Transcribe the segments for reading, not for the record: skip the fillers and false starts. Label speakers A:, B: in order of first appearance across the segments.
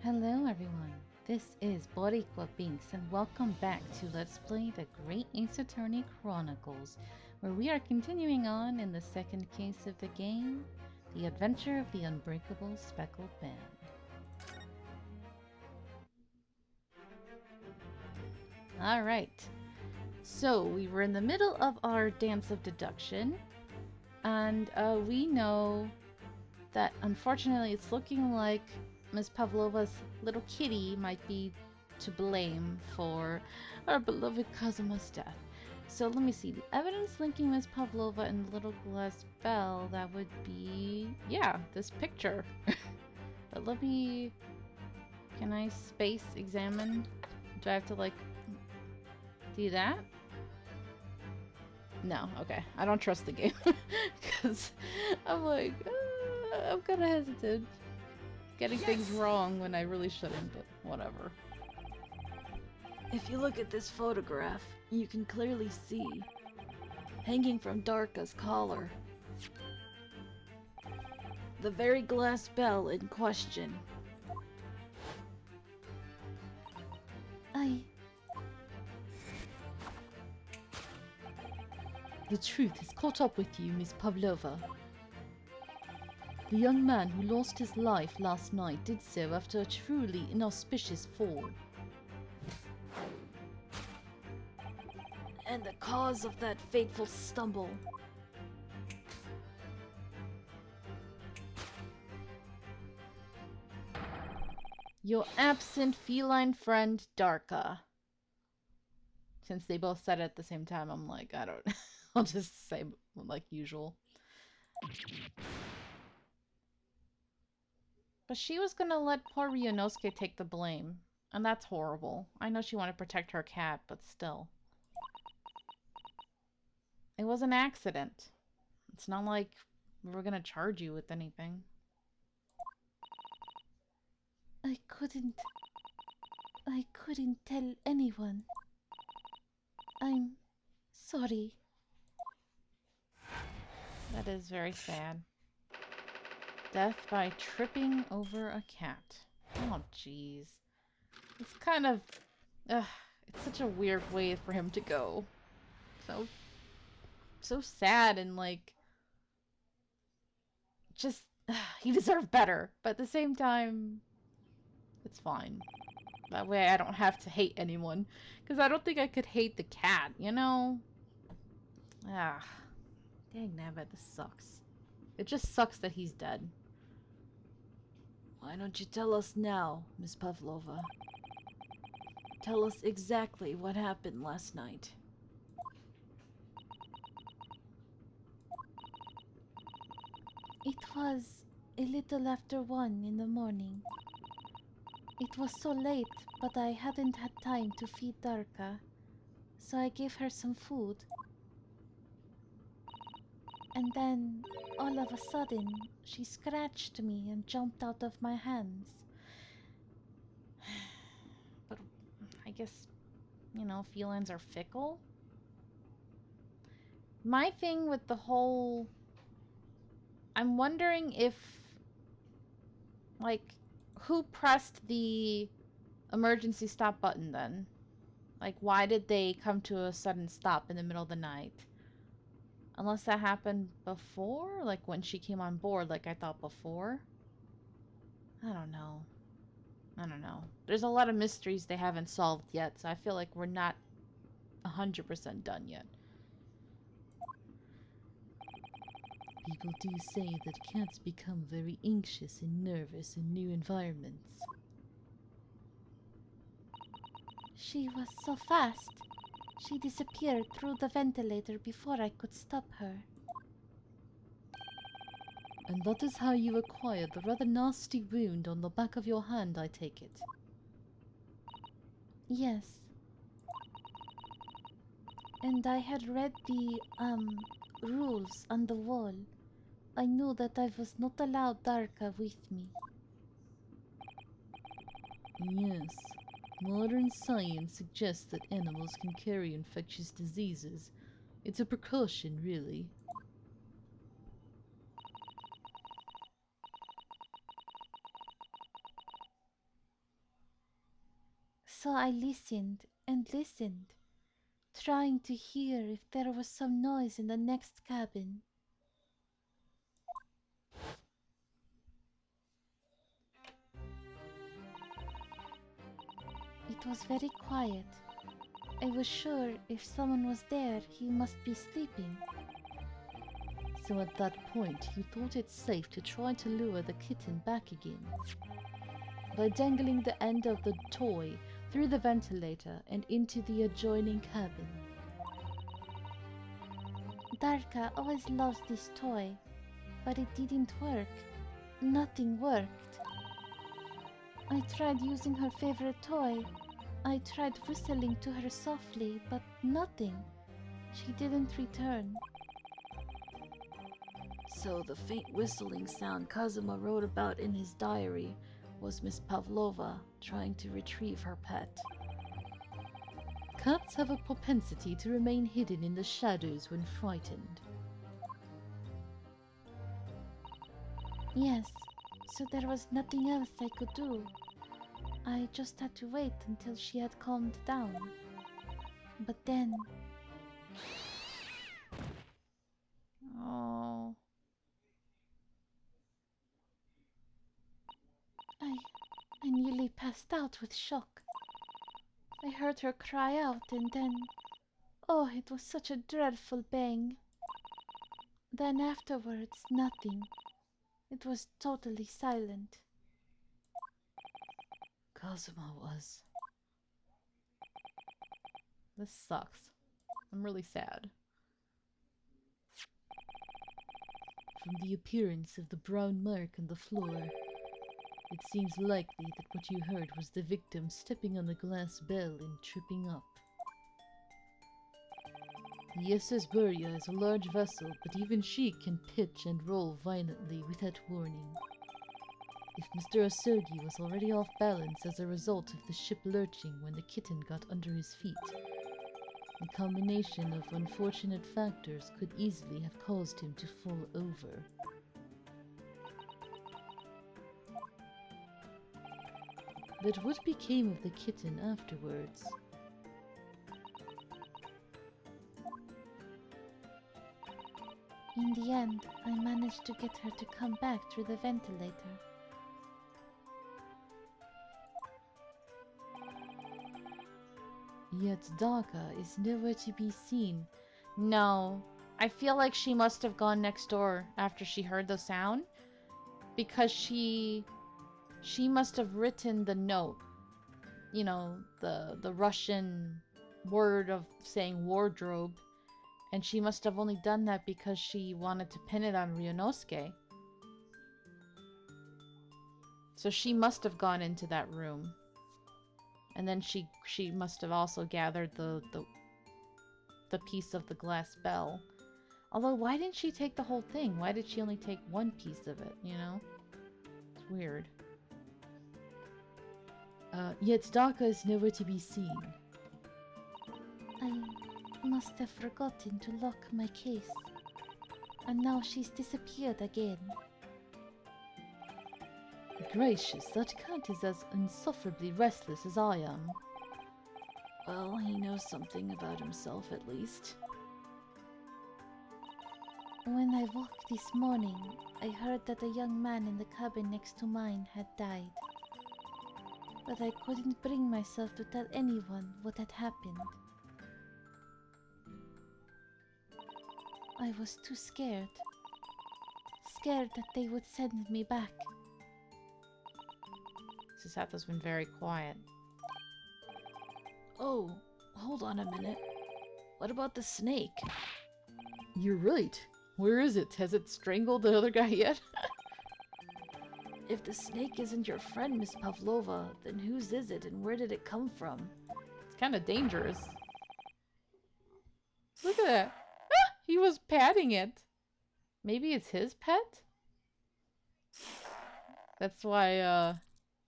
A: Hello everyone, this is Boricua Binks and welcome back to Let's Play the Great Ace Attorney Chronicles, where we are continuing on in the second case of the game, The Adventure of the Unbreakable Speckled Band. Alright, so we were in the middle of our dance of deduction, and we know that unfortunately it's looking like Miss Pavlova's little kitty might be to blame for our beloved Kazuma's death. So let me see. The evidence linking Miss Pavlova and the little glass bell, that would be... yeah, this picture. But let me... can I space examine? Do I have to, like, do that? No, okay. I don't trust the game. Because I'm like, I'm kind of hesitant. Getting things wrong when I really shouldn't, but whatever.
B: If you look at this photograph, you can clearly see, hanging from Darka's collar, the very glass bell in question.
C: The truth has caught up with you, Miss Pavlova. The young man who lost his life last night did so after a truly inauspicious fall.
B: And the cause of that fateful stumble.
A: Your absent feline friend, Darka. Since they both said it at the same time, I'm like, I don't... I'll just say like usual. But she was gonna let poor Ryunosuke take the blame. And that's horrible. I know she wanted to protect her cat, but still. It was an accident. It's not like we were gonna charge you with anything.
C: I couldn't tell anyone. I'm sorry.
A: That is very sad. Death by tripping over a cat. Oh, jeez. It's kind of... it's such a weird way for him to go. So sad and, like... just... he deserved better. But at the same time... it's fine. That way I don't have to hate anyone. Because I don't think I could hate the cat, you know? Ah. Dang nabbit, this sucks. It just sucks that he's dead.
B: Why don't you tell us now, Miss Pavlova? Tell us exactly what happened last night.
C: It was a little after 1 in the morning. It was so late, but I hadn't had time to feed Darka, so I gave her some food. And then, all of a sudden, she scratched me and jumped out of my hands.
A: But I guess, you know, felines are fickle. My thing with the whole... I'm wondering if... like, who pressed the emergency stop button then? Like, why did they come to a sudden stop in the middle of the night? Unless that happened before? Like, when she came on board, like I thought before? I don't know. I don't know. There's a lot of mysteries they haven't solved yet, so I feel like we're not 100% done yet.
C: People do say that cats become very anxious and nervous in new environments. She was so fast. She disappeared through the ventilator before I could stop her. And that is how you acquired the rather nasty wound on the back of your hand, I take it. Yes. And I had read the, rules on the wall. I knew that I was not allowed Darka with me. Yes. Modern science suggests that animals can carry infectious diseases. It's a precaution, really. So I listened and listened, trying to hear if there was some noise in the next cabin. It was very quiet. I was sure if someone was there, he must be sleeping.
B: So at that point, you thought it safe to try to lure the kitten back again by dangling the end of the toy through the ventilator and into the adjoining cabin.
C: Darka always loves this toy, but it didn't work. Nothing worked. I tried using her favorite toy. I tried whistling to her softly, but nothing. She didn't return.
B: So the faint whistling sound Kazuma wrote about in his diary was Miss Pavlova trying to retrieve her pet. Cats have a propensity to remain hidden in the shadows when frightened.
C: Yes, so there was nothing else I could do. I just had to wait until she had calmed down. But then
A: Oh.
C: I nearly passed out with shock. I heard her cry out and then, oh, it was such a dreadful bang. Then afterwards, nothing. It was totally silent.
B: Kazuma was.
A: This sucks. I'm really sad.
B: From the appearance of the brown mark on the floor, it seems likely that what you heard was the victim stepping on the glass bell and tripping up. The SS Burya is a large vessel, but even she can pitch and roll violently without warning. If Mr. Asergi was already off balance as a result of the ship lurching when the kitten got under his feet, the combination of unfortunate factors could easily have caused him to fall over. But what became of the kitten afterwards?
C: In the end, I managed to get her to come back through the ventilator.
B: Yet Daka is nowhere to be seen.
A: No. I feel like she must have gone next door after she heard the sound. Because she must have written the note. You know, the Russian word of saying wardrobe. And she must have only done that because she wanted to pin it on Ryunosuke. So she must have gone into that room. And then she must have also gathered the piece of the glass bell. Although, why didn't she take the whole thing? Why did she only take one piece of it, you know? It's weird.
B: Yet Daka is nowhere to be seen.
C: I must have forgotten to lock my case. And now she's disappeared again.
B: Gracious, that cat is as insufferably restless as I am. Well, he knows something about himself at least.
C: When I woke this morning, I heard that a young man in the cabin next to mine had died. But I couldn't bring myself to tell anyone what had happened. I was too scared. Scared that they would send me back.
A: Susato's been very quiet.
B: Oh, hold on a minute. What about the snake? You're right.
A: Where is it? Has it strangled the other guy yet?
B: If the snake isn't your friend, Miss Pavlova, then whose is it and where did it come from?
A: It's kind of dangerous. Look at that. Ah, he was patting it. Maybe it's his pet? That's why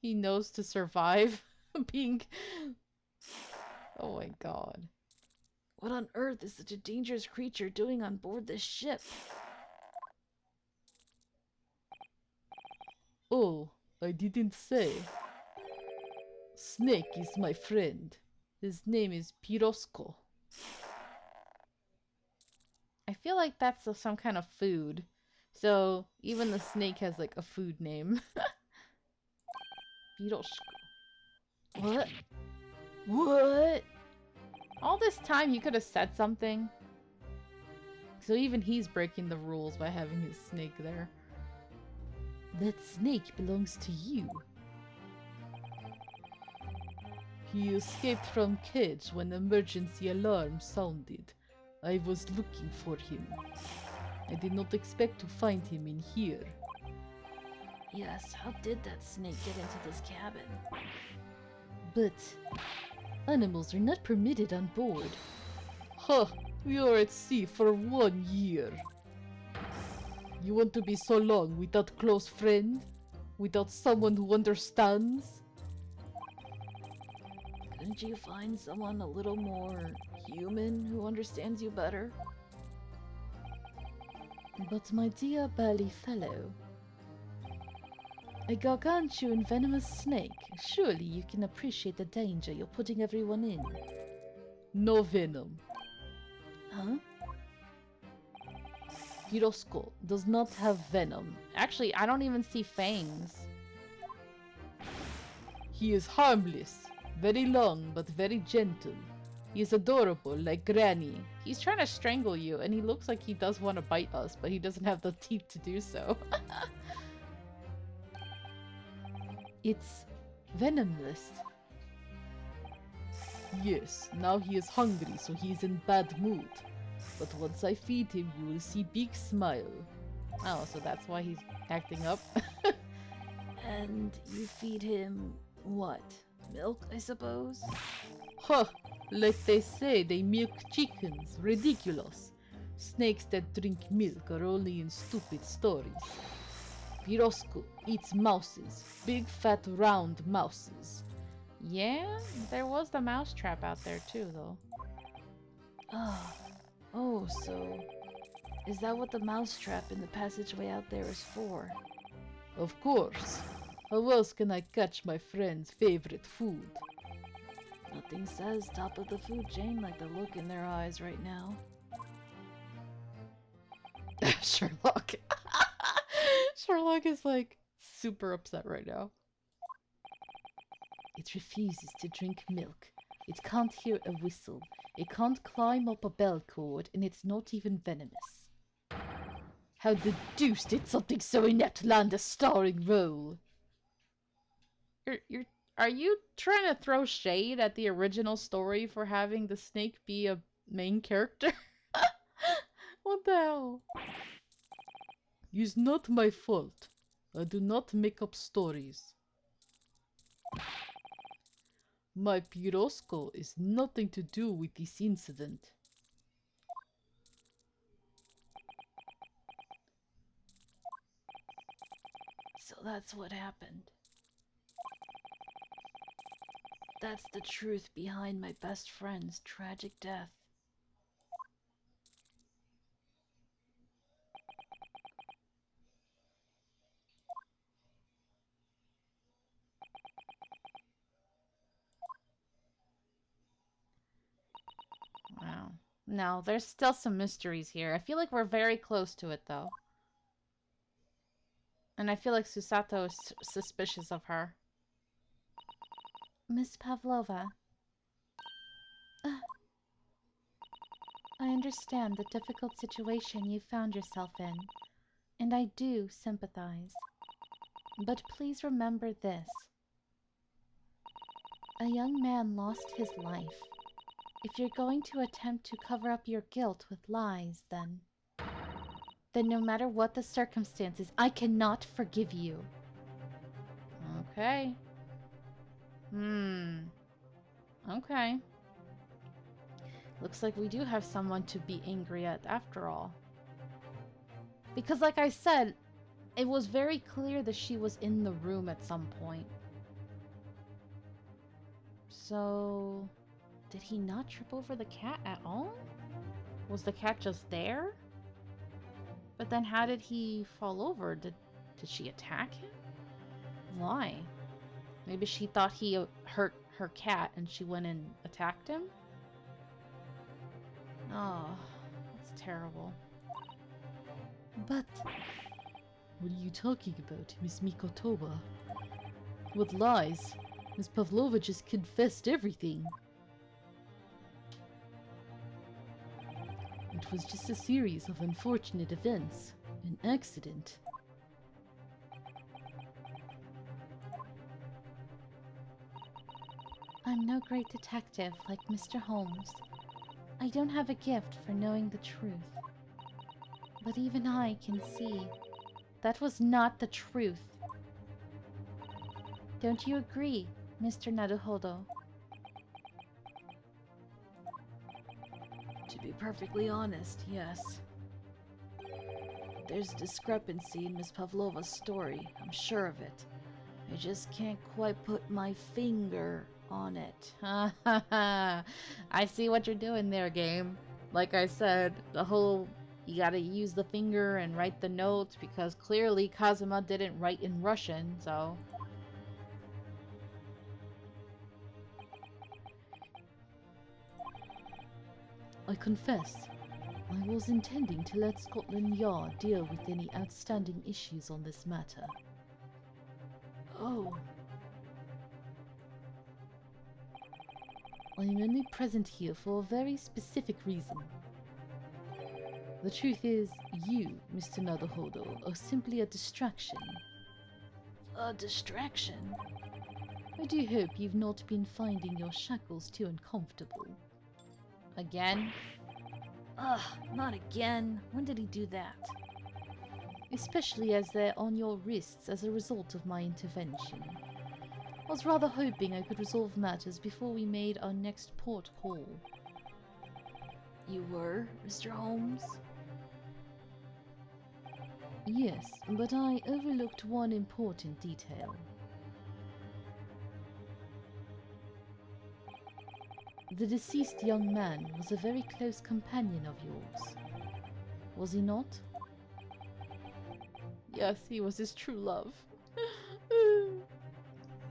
A: he knows to survive being... Oh my god.
B: What on earth is such a dangerous creature doing on board this ship?
D: Oh, I didn't say.
B: Snake is my friend. His name is Pirosco.
A: I feel like that's some kind of food. So even the snake has like a food name. Piroshko. What? What? All this time you could have said something. So even he's breaking the rules by having his snake there.
B: That snake belongs to you. He escaped from cage when emergency alarm sounded. I was looking for him. I did not expect to find him in here.
C: Yes, how did that snake get into this cabin?
B: But animals are not permitted on board. Huh, we are at sea for 1 year. You want to be so long without close friend? Without someone who understands?
C: Couldn't you find someone a little more human who understands you better?
B: But my dear burly fellow, a gargantuan venomous snake, surely you can appreciate the danger you're putting everyone in. No venom.
C: Huh?
B: Pirosco does not have venom.
A: Actually, I don't even see fangs.
B: He is harmless, very long but very gentle. He is adorable like Granny.
A: He's trying to strangle you, and he looks like he does want to bite us, but he doesn't have the teeth to do so.
B: It's venomless. Yes, now he is hungry, so he is in bad mood. But once I feed him, you will see big smile.
A: Oh, so that's why he's acting up.
C: And you feed him what? Milk, I suppose?
B: Huh, like they say, they milk chickens. Ridiculous. Snakes that drink milk are only in stupid stories. Pirosco eats mouses. Big fat round mouses.
A: Yeah, there was the mouse trap out there too, though.
C: Ah. Oh, so is that what the mousetrap in the passageway out there is for?
B: Of course. How else can I catch my friend's favorite food?
C: Nothing says top of the food chain like the look in their eyes right now.
A: Sherlock. Sherlock is like super upset right now.
B: It refuses to drink milk. It can't hear a whistle. It can't climb up a bell cord, and it's not even venomous. How the deuce did something so inept land a starring role?
A: Are you trying to throw shade at the original story for having the snake be a main character? What the hell?
B: It's not my fault. I do not make up stories. My Pirosco is nothing to do with this incident.
C: So that's what happened. That's the truth behind my best friend's tragic death.
A: Wow. No, there's still some mysteries here. I feel like we're very close to it, though. And I feel like Susato is suspicious of her.
C: Miss Pavlova. I understand the difficult situation you found yourself in, and I do sympathize. But please remember this. A young man lost his life. If you're going to attempt to cover up your guilt with lies, then no matter what the circumstances, I cannot forgive you.
A: Okay. Okay. Looks like we do have someone to be angry at after all. Because like I said, it was very clear that she was in the room at some point. So, did he not trip over the cat at all? Was the cat just there? But then how did he fall over? Did she attack him? Why? Maybe she thought he hurt her cat and she went and attacked him? Oh, that's terrible.
B: But... What are you talking about, Miss Mikotoba? What lies? Miss Pavlova just confessed everything. It was just a series of unfortunate events. An accident.
C: I'm no great detective like Mr. Holmes. I don't have a gift for knowing the truth. But even I can see that was not the truth. Don't you agree, Mr. Naruhodo?
B: To be perfectly honest, yes. There's a discrepancy in Miss Pavlova's story, I'm sure of it. I just can't quite put my finger on it.
A: Ha ha ha. I see what you're doing there, game. Like I said, the whole you gotta use the finger and write the notes because clearly Kazuma didn't write in Russian, so.
B: I confess, I was intending to let Scotland Yard deal with any outstanding issues on this matter. Oh. I am only present here for a very specific reason. The truth is, you, Mr. Naruhodo, are simply a distraction. A distraction? I do hope you've not been finding your shackles too uncomfortable.
A: Again?
B: Ugh, not again. When did he do that? Especially as they're on your wrists as a result of my intervention. I was rather hoping I could resolve matters before we made our next port call. You were, Mr. Holmes? Yes, but I overlooked one important detail. The deceased young man was a very close companion of yours. Was he not?
A: Yes, he was his true love.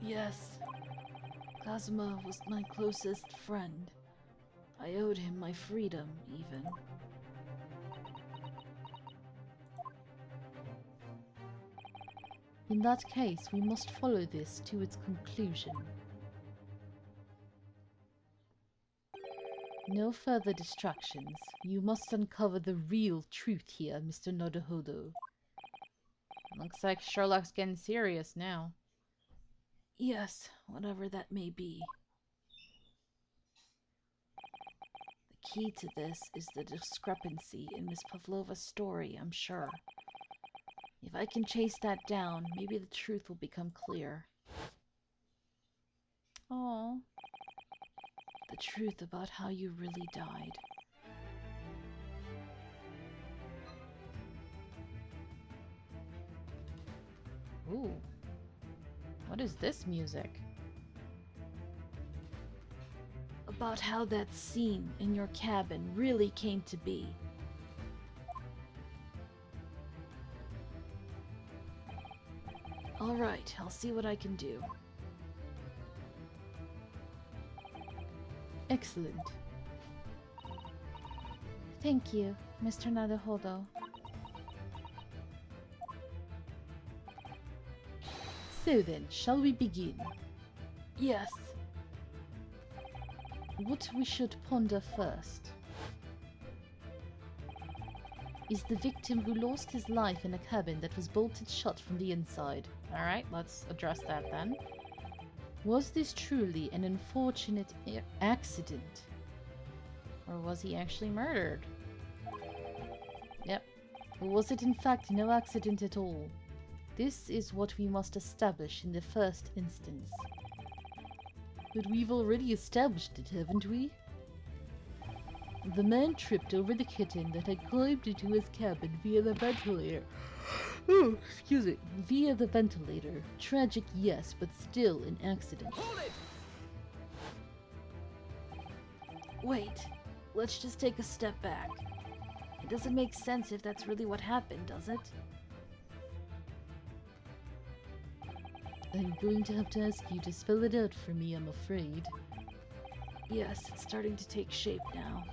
B: Yes. Kazuma was my closest friend. I owed him my freedom, even. In that case, we must follow this to its conclusion. No further distractions. You must uncover the real truth here, Mr. Naruhodo.
A: Looks like Sherlock's getting serious now.
B: Yes, whatever that may be. The key to this is the discrepancy in Miss Pavlova's story, I'm sure. If I can chase that down, maybe the truth will become clear.
A: Oh.
B: The truth about how you really died.
A: Ooh. What is this music?
B: About how that scene in your cabin really came to be. Alright, I'll see what I can do. Excellent.
C: Thank you, Mr. Naruhodo.
B: So then, shall we begin? Yes. What we should ponder first is the victim who lost his life in a cabin that was bolted shut from the inside.
A: Alright, let's address that then.
B: Was this truly an unfortunate accident?
A: Or was he actually murdered?
B: Yep. Or was it in fact no accident at all? This is what we must establish in the first instance. But we've already established it, haven't we? The man tripped over the kitten that had climbed into his cabin via the ventilator. Oh, excuse me. Via the ventilator. Tragic, yes, but still an accident.
D: Hold it!
B: Wait. Let's just take a step back. It doesn't make sense if that's really what happened, does it? I'm going to have to ask you to spell it out for me, I'm afraid.
C: Yes, it's starting to take shape now.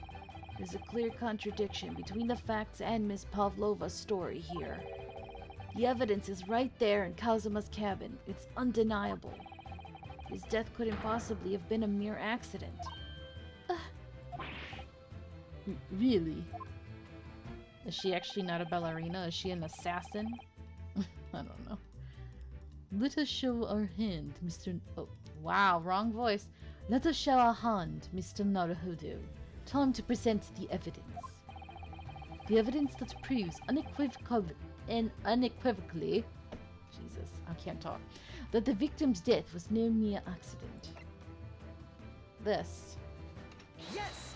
C: There's a clear contradiction between the facts and Miss Pavlova's story here. The evidence is right there in Kazuma's cabin. It's undeniable. His death couldn't possibly have been a mere accident.
B: Really?
A: Is she actually not a ballerina? Is she an assassin? I don't know.
B: Let us show our hand, Mr.
A: Oh, wow, wrong voice.
B: Let us show our hand, Mr. Naruhodo. Time to present the evidence. The evidence that proves unequivocally,
A: Jesus, I can't talk.
B: that the victim's death was no mere accident.
A: This.
D: Yes!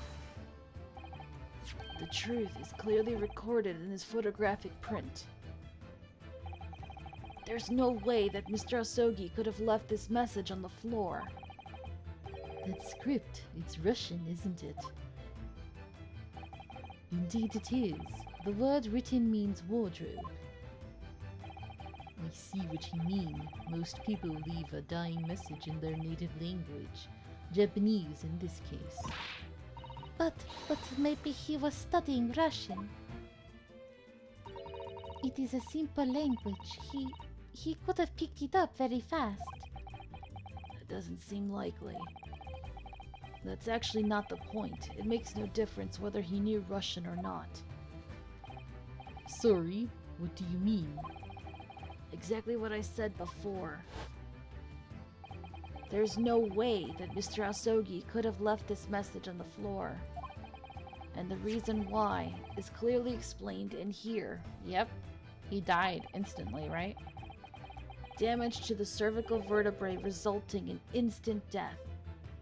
C: The truth is clearly recorded in his photographic print. There's no way that Mr. Asogi could have left this message on the floor.
B: That script, it's Russian, isn't it? Indeed it is. The word written means wardrobe. I see what you mean. Most people leave a dying message in their native language. Japanese in this case.
C: But maybe he was studying Russian. It is a simple language. He could have picked it up very fast. That doesn't seem likely. That's actually not the point. It makes no difference whether he knew Russian or not.
B: Sorry, what do you mean?
C: Exactly what I said before. There's no way that Mr. Asogi could have left this message on the floor. And the reason why is clearly explained in here.
A: Yep. He died instantly, right?
C: Damage to the cervical vertebrae resulting in instant death.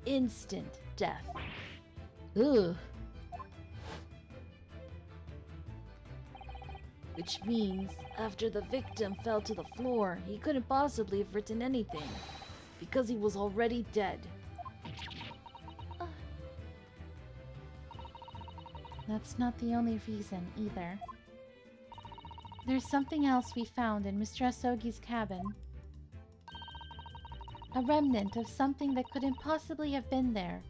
C: Instant death.
B: Ugh.
C: Which means, after the victim fell to the floor, he couldn't possibly have written anything, because he was already dead.
A: That's not the only reason, either. There's something else we found in Mr. Asogi's cabin. A remnant of something that couldn't possibly have been there,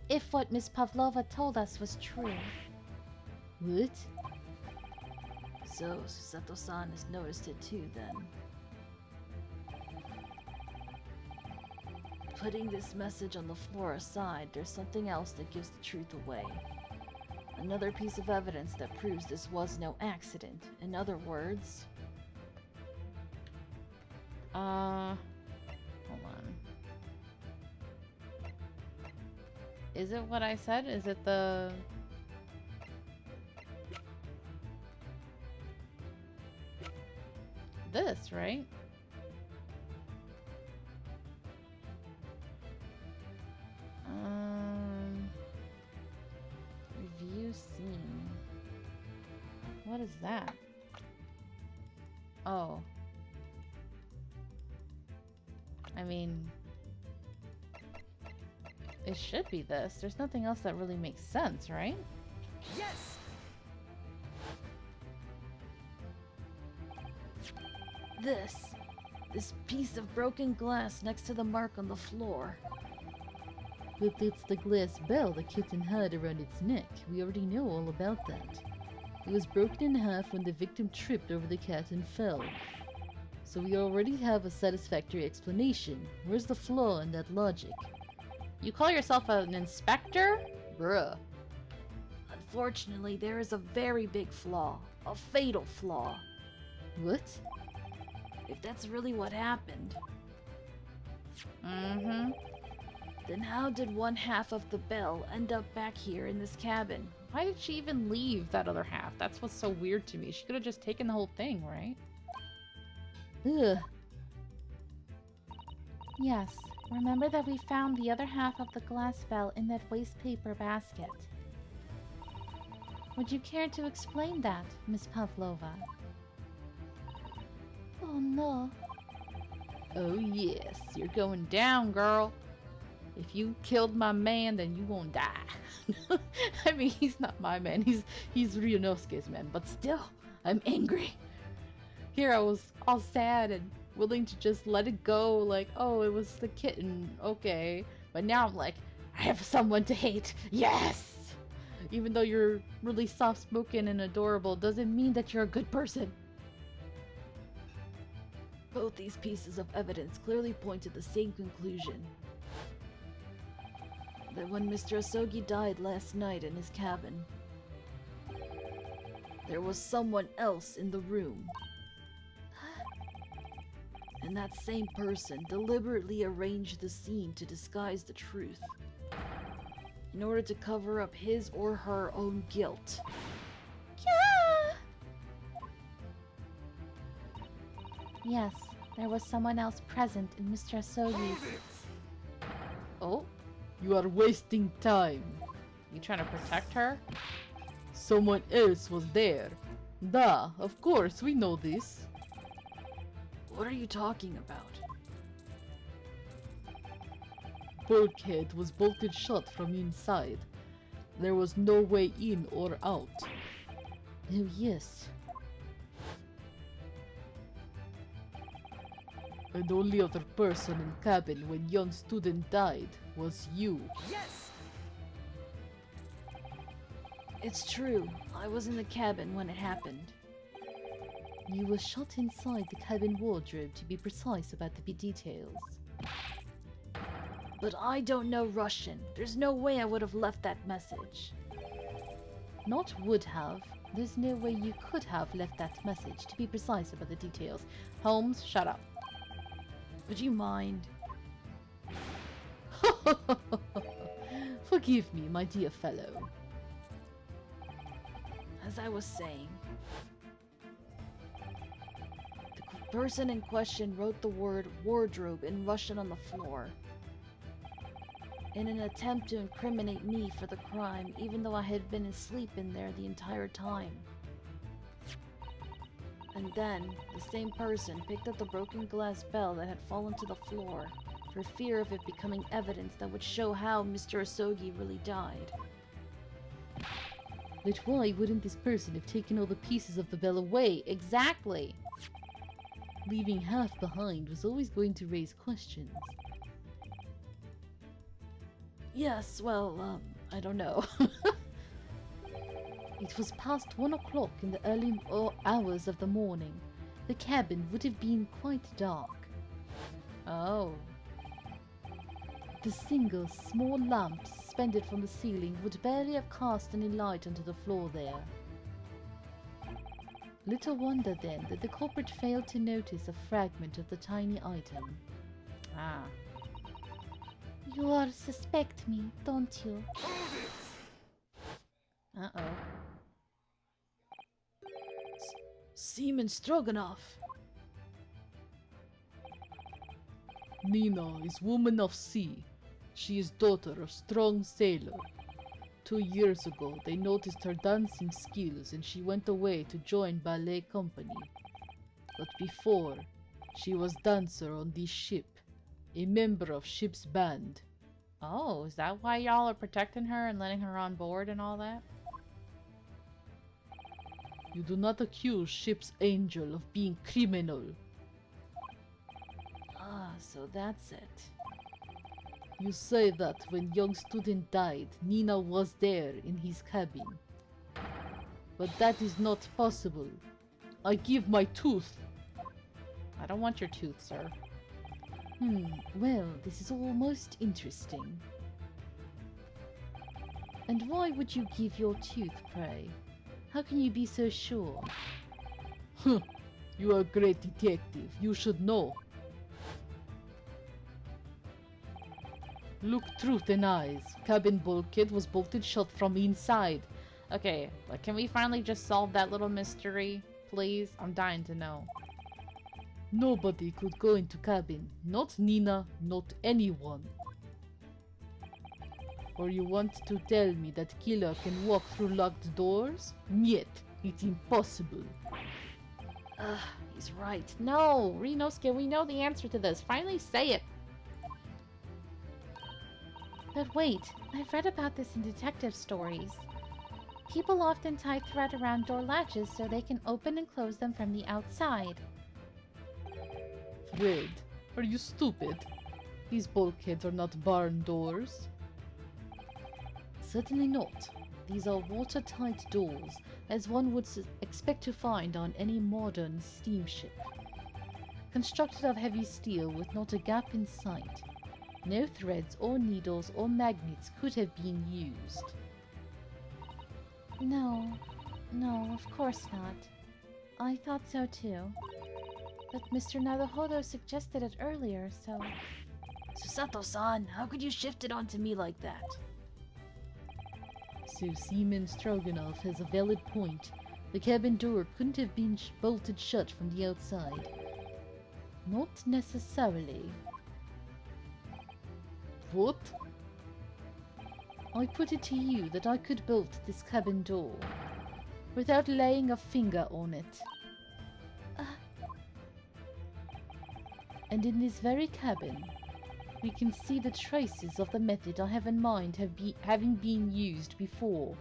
A: if what Miss Pavlova told us was true.
B: What?
C: So, Susato-san has noticed it too, then. Putting this message on the floor aside, there's something else that gives the truth away. Another piece of evidence that proves this was no accident. In other words...
A: Hold on. Is it what I said? Is it the... This, right? Review scene. What is that? Oh. I mean... It should be this. There's nothing else that really makes sense, right?
D: Yes!
C: This piece of broken glass next to the mark on the floor.
B: But it's the glass bell the kitten had around its neck. We already know all about that. It was broken in half when the victim tripped over the cat and fell. So we already have a satisfactory explanation. Where's the flaw in that logic?
A: You call yourself an inspector? Bruh.
C: Unfortunately, there is a very big flaw. A fatal flaw.
B: What?
C: If that's really what happened,
A: Mm-hmm.
C: then how did one half of the bell end up back here in this cabin?
A: Why did she even leave that other half? That's what's so weird to me. She could have just taken the whole thing, right?
B: Ugh.
A: Yes. Remember that we found the other half of the glass bell in that waste paper basket. Would you care to explain that, Miss Pavlova?
C: Oh no.
A: Oh yes, you're going down, girl. If you killed my man, then you won't die. I mean, he's not my man. He's Ryunosuke's man, but still, I'm angry. Here I was all sad and willing to just let it go, like, oh, it was the kitten, okay. But now I'm like, I have someone to hate, yes! Even though you're really soft-spoken and adorable, doesn't mean that you're a good person.
B: Both these pieces of evidence clearly point to the same conclusion. That when Mr. Asogi died last night in his cabin, there was someone else in the room. And that same person deliberately arranged the scene to disguise the truth, in order to cover up his or her own guilt.
C: Yes, there was someone else present in Mr. Asogi's.
A: Oh,
B: You are wasting time.
A: you trying to protect her?
B: Someone else was there. Da, of course, we know this. What are you talking about? Bulkhead was bolted shut from inside. There was no way in or out. Oh, yes. And only other person in cabin when young student died was you.
D: Yes!
B: It's true. I was in the cabin when it happened. You were shut inside the cabin wardrobe, to be precise about the details. But I don't know Russian. There's no way I would have left that message. Not would have. There's no way you could have left that message, to be precise about the details.
A: Holmes, shut up.
B: Would you mind? Forgive me, my dear fellow. As I was saying, the person in question wrote the word wardrobe in Russian on the floor, in an attempt to incriminate me for the crime, even though I had been asleep in there the entire time. And then, the same person picked up the broken glass bell that had fallen to the floor, for fear of it becoming evidence that would show how Mr. Asogi really died. But why wouldn't this person have taken all the pieces of the bell away?
A: Exactly.
B: Leaving half behind was always going to raise questions. Yes, well, I don't know. It was past 1 o'clock in the early hours of the morning. The cabin would have been quite dark.
A: Oh.
B: The single small lamp suspended from the ceiling would barely have cast any light onto the floor there. Little wonder then that the culprit failed to notice a fragment of the tiny item.
A: Ah.
C: You all suspect me, don't you?
A: Uh-oh.
B: Seaman Stroganoff! Nina is woman of sea. She is daughter of strong sailor. 2 years ago, they noticed her dancing skills and she went away to join ballet company. But before, she was dancer on this ship, a member of ship's band.
A: Oh, is that why y'all are protecting her and letting her on board and all that?
B: You do not accuse ship's angel of being criminal. Ah, so that's it. You say that when young student died, Nina was there in his cabin. But that is not possible. I give my tooth.
A: I don't want your tooth, sir.
B: Well, this is all most interesting. And why would you give your tooth, pray? How can you be so sure? You are a great detective. You should know. Look truth in eyes. Cabin bulkhead was bolted shut from inside.
A: Okay, like, can we finally just solve that little mystery, please? I'm dying to know.
B: Nobody could go into cabin. Not Nina, not anyone. Or you want to tell me that killer can walk through locked doors? Niet, it's impossible.
A: He's right. No, Rinosuke, we know the answer to this. Finally say it.
C: But wait, I've read about this in detective stories. People often tie thread around door latches so they can open and close them from the outside.
B: Red, are you stupid? These bulkheads are not barn doors. Certainly not. These are watertight doors, as one would expect to find on any modern steamship. Constructed of heavy steel with not a gap in sight. No threads or needles or magnets could have been used.
C: No, no, of course not. I thought so too. But Mr. Naruhodo suggested it earlier, so...
A: Susato-san, how could you shift it onto me like that?
B: So Seaman Stroganoff has a valid point. The cabin door couldn't have been bolted shut from the outside. Not necessarily. What? I put it to you that I could bolt this cabin door without laying a finger on it. And in this very cabin, we can see the traces of the method I have in mind having been used before.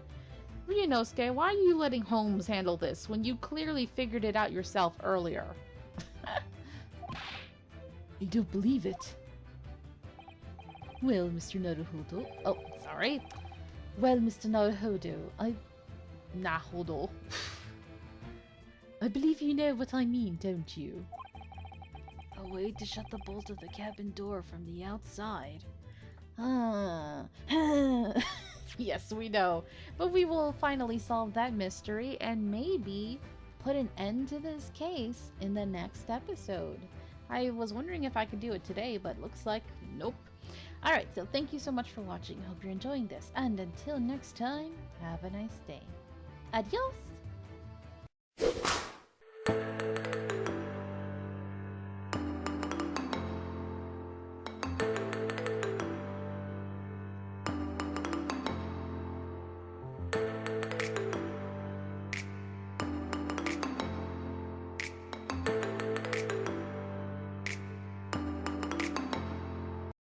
A: Ryunosuke, why are you letting Holmes handle this when you clearly figured it out yourself earlier?
B: I don't believe it. Well, Mr. Naruhodo.
A: Oh, sorry.
B: Well, Mr. Naruhodo,
A: Nahodo.
B: I believe you know what I mean, don't you?
A: A way to shut the bolt of the cabin door from the outside.
B: Ah.
A: Yes, we know. But we will finally solve that mystery and maybe put an end to this case in the next episode. I was wondering if I could do it today, but looks like nope. Alright, so thank you so much for watching. Hope you're enjoying this. And until next time, have a nice day. Adios!